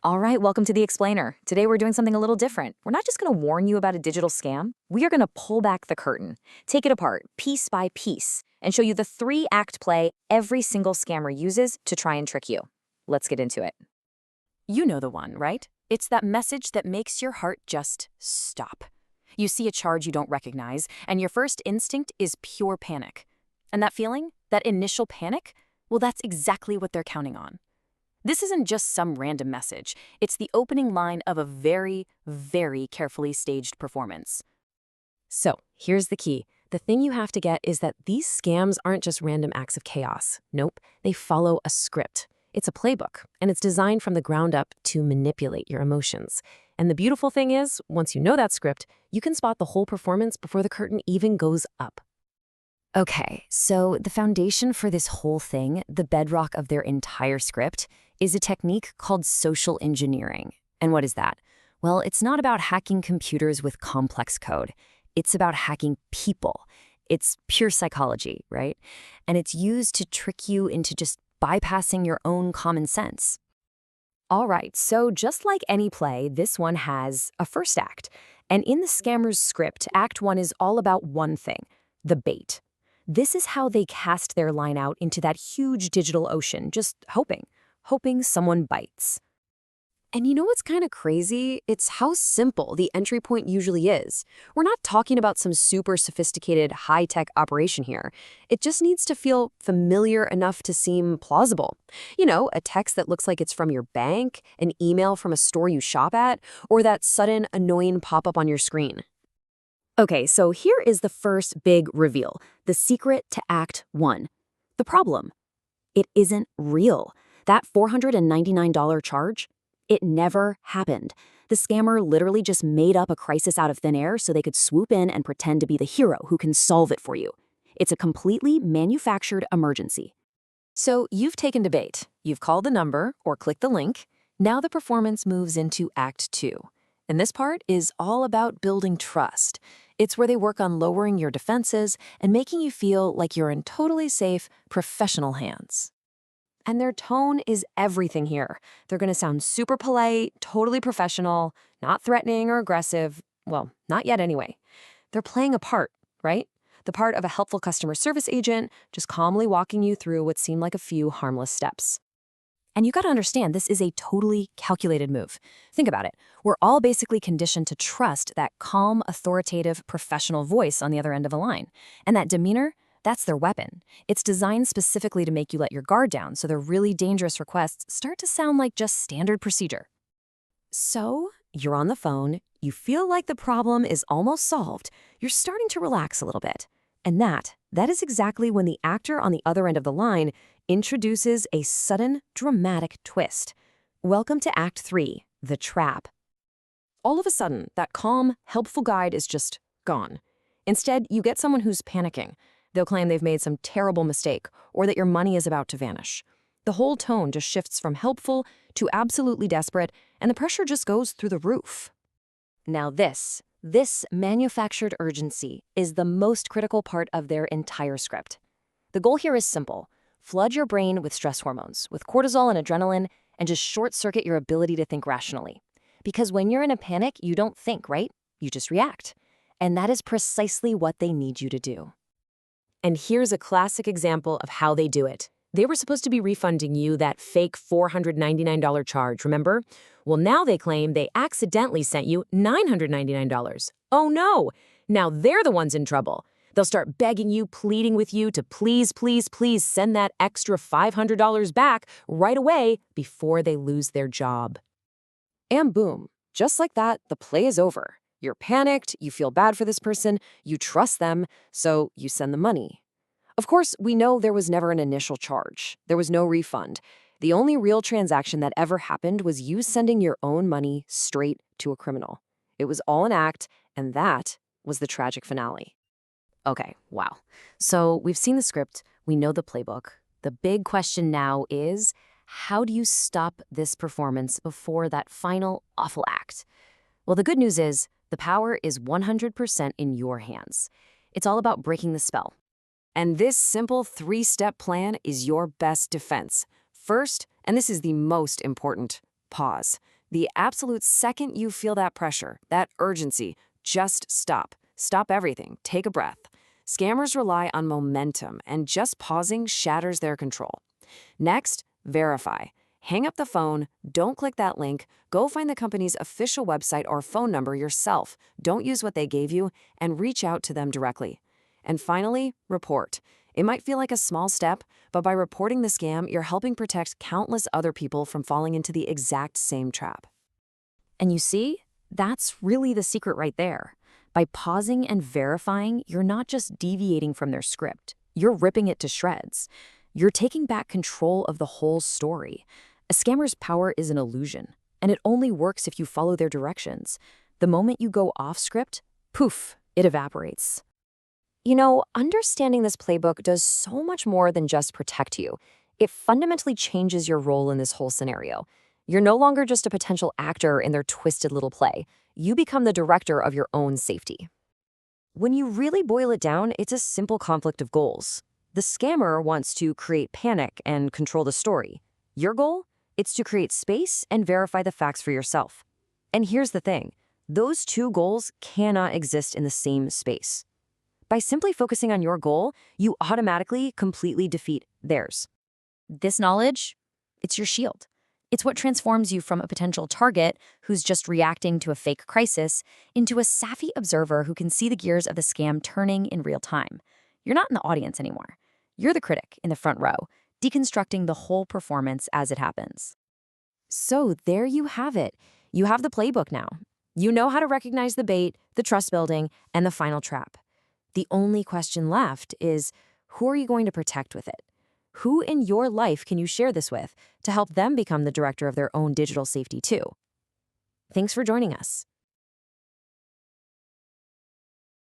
All right, welcome to the Explainer. Today we're doing something a little different. We're not just going to warn you about a digital scam. We are going to pull back the curtain, take it apart piece by piece, and show you the three-act play every single scammer uses to try and trick you. Let's get into it. You know the one, right? It's that message that makes your heart just stop. You see a charge you don't recognize, and your first instinct is pure panic. And that feeling, that initial panic, well, that's exactly what they're counting on. This isn't just some random message. It's the opening line of a very, very carefully staged performance. So, here's the key. The thing you have to get is that these scams aren't just random acts of chaos. Nope, they follow a script. It's a playbook, and it's designed from the ground up to manipulate your emotions. And the beautiful thing is, once you know that script, you can spot the whole performance before the curtain even goes up. Okay, so the foundation for this whole thing, the bedrock of their entire script, is a technique called social engineering. And what is that? Well, it's not about hacking computers with complex code. It's about hacking people. It's pure psychology, right? And it's used to trick you into just bypassing your own common sense. All right, so just like any play, this one has a first act. And in the scammer's script, Act 1 is all about one thing, the bait. This is how they cast their line out into that huge digital ocean, just hoping someone bites. And you know what's kind of crazy? It's how simple the entry point usually is. We're not talking about some super sophisticated high-tech operation here. It just needs to feel familiar enough to seem plausible. You know, a text that looks like it's from your bank, an email from a store you shop at, or that sudden annoying pop-up on your screen. Okay, so here is the first big reveal, the secret to Act 1. The problem. It isn't real. That $499 charge, it never happened. The scammer literally just made up a crisis out of thin air so they could swoop in and pretend to be the hero who can solve it for you. It's a completely manufactured emergency. So you've taken debate, you've called the number or clicked the link. Now the performance moves into Act 2. And this part is all about building trust. It's where they work on lowering your defenses and making you feel like you're in totally safe, professional hands. And their tone is everything here. They're going to sound super polite, totally professional, not threatening or aggressive. Well, not yet anyway. They're playing a part, right? The part of a helpful customer service agent, just calmly walking you through what seem like a few harmless steps. And you got to understand, this is a totally calculated move. Think about it. We're all basically conditioned to trust that calm, authoritative, professional voice on the other end of a line. And that demeanor, that's their weapon. It's designed specifically to make you let your guard down, so their really dangerous requests start to sound like just standard procedure. So, you're on the phone, you feel like the problem is almost solved, you're starting to relax a little bit. And that is exactly when the actor on the other end of the line introduces a sudden, dramatic twist. Welcome to Act 3, the trap. All of a sudden, that calm, helpful guide is just gone. Instead, you get someone who's panicking. They'll claim they've made some terrible mistake or that your money is about to vanish. The whole tone just shifts from helpful to absolutely desperate, and the pressure just goes through the roof. Now this manufactured urgency is the most critical part of their entire script. The goal here is simple. Flood your brain with stress hormones, with cortisol and adrenaline, and just short-circuit your ability to think rationally. Because when you're in a panic, you don't think, right? You just react. And that is precisely what they need you to do. And here's a classic example of how they do it. They were supposed to be refunding you that fake $499 charge, remember? Well, now they claim they accidentally sent you $999. Oh no! Now they're the ones in trouble. They'll start begging you, pleading with you to please, please, please send that extra $500 back right away before they lose their job. And boom, just like that, the play is over. You're panicked, you feel bad for this person, you trust them, so you send the money. Of course, we know there was never an initial charge. There was no refund. The only real transaction that ever happened was you sending your own money straight to a criminal. It was all an act, and that was the tragic finale. Okay, wow. So we've seen the script, we know the playbook. The big question now is, how do you stop this performance before that final awful act? Well, the good news is, the power is 100% in your hands. It's all about breaking the spell. And this simple 3-step plan is your best defense. First, and this is the most important, Pause. The absolute second you feel that pressure, that urgency, just stop. Stop everything. Take a breath. Scammers rely on momentum, and just pausing shatters their control. Next, verify. Hang up the phone, don't click that link, go find the company's official website or phone number yourself. Don't use what they gave you, and reach out to them directly. And finally, report. It might feel like a small step, but by reporting the scam, you're helping protect countless other people from falling into the exact same trap. And you see, that's really the secret right there. By pausing and verifying, you're not just deviating from their script, you're ripping it to shreds. You're taking back control of the whole story. A scammer's power is an illusion, and it only works if you follow their directions. The moment you go off script, poof, it evaporates. You know, understanding this playbook does so much more than just protect you. It fundamentally changes your role in this whole scenario. You're no longer just a potential actor in their twisted little play. You become the director of your own safety. When you really boil it down, it's a simple conflict of goals. The scammer wants to create panic and control the story. Your goal? It's to create space and verify the facts for yourself. And here's the thing. Those two goals cannot exist in the same space. By simply focusing on your goal, you automatically, completely defeat theirs. This knowledge, it's your shield. It's what transforms you from a potential target who's just reacting to a fake crisis into a savvy observer who can see the gears of the scam turning in real time. You're not in the audience anymore. You're the critic in the front row, deconstructing the whole performance as it happens. So there you have it. You have the playbook now. You know how to recognize the bait, the trust building, and the final trap. The only question left is, who are you going to protect with it? Who in your life can you share this with to help them become the director of their own digital safety too? Thanks for joining us.